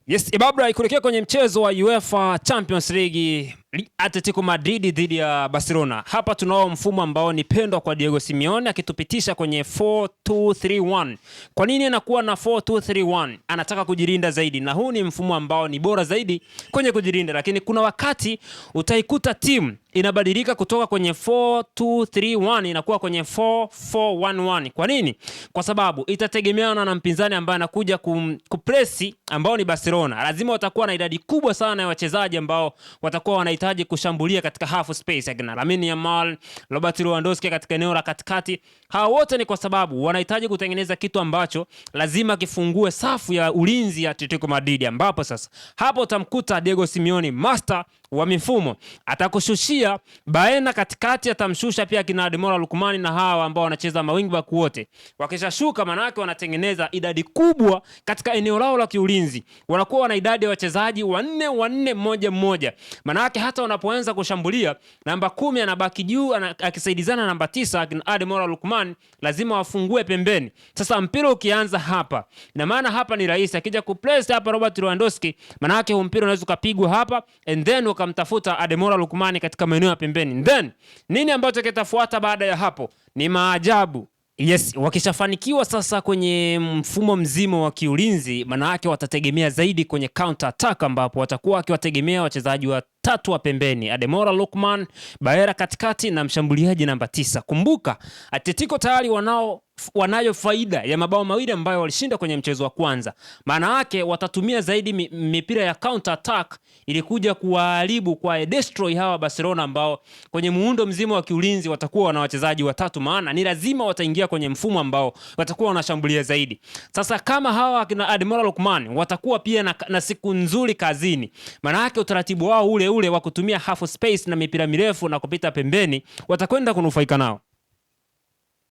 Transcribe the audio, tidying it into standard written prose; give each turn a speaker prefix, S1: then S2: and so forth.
S1: Yes, Ibabra kuelekea kwenye mchezo wa UEFA Champions League, Atletico Madrid dhidi ya Barcelona. Hapa tunao mfumo ambao ni pendwa kwa Diego Simeone akitupitisha kwenye 4-2-3-1. Kwa nini anakuwa na 4-2-3-1? Anataka kujilinda zaidi na huu ni mfumo ambao ni bora zaidi kwenye kujilinda, lakini kuna wakati utaikuta timu inabadilika kutoka kwenye 4-2-3-1 inakuwa kwenye 4-4-1-1. Kwa nini? Kwa sababu itategemeana na mpinzani ambaye anakuja kupresi ambao ni Barcelona. Lazima watakuwa na idadi kubwa sana ya wachezaji ambao watakuwa wanahitaji kushambulia katika half space, akina Lamine Yamal, Robert Lewandowski katika eneo la katikati. Hawa wote ni kwa sababu wanahitaji kutengeneza kitu ambacho lazima kifungue safu ya ulinzi ya Atletico Madrid, ambapo sasa hapo utamkuta Diego Simeone master wa mifumo. Atakushushia Baena katikati, atamshusha pia kina Ademola Lookman na hawa ambao wanacheza mawing back wote. Wakishashuka manake wanatengeneza idadi kubwa katika eneo lao la kiulinzi. Wanakuwa wana idadi ya wachezaji 4-4-1-1. Manake hata wanapoanza kushambulia namba 10 anabaki juu akisaidizana namba 9 kina Ademola Lookman, lazima wafungue pembeni. Sasa mpira ukianza hapa, na maana hapa ni rahisi akija kupress hapa Robert Lewandowski, manake mpira unaweza kupigwa hapa and then wakamtafuta Ademola Lookman katika maeneo ya pembeni. Then nini ambacho kitafuata baada ya hapo? Ni maajabu. Yes, wakishafanikiwa sasa kwenye mfumo mzima wa kiulinzi, maana yake watategemea zaidi kwenye counter attack, ambapo watakuwa wakiwategemea wachezaji wa tatu wa pembeni, Ademola Lookman, Baera katikati na mshambuliaji namba 9. Kumbuka Atletico tayari wanayo faida ya mabao mawili ambayo walishinda kwenye mchezo wa kwanza. Maana yake watatumia zaidi mipira ya counter attack ili kuja kuwaharibu, kwa destroy hawa Barcelona ambao kwenye muundo mzima wa kiulinzi watakuwa na wachezaji watatu, maana ni lazima wataingia kwenye mfumo ambao watakuwa wanashambulia zaidi. Sasa kama hawa kina Ademola Lookman watakuwa pia na siku nzuri kazini, maana yake utaratibu wao ule wa kutumia half space na mipira mirefu na kupita pembeni watakwenda kunufaika nao.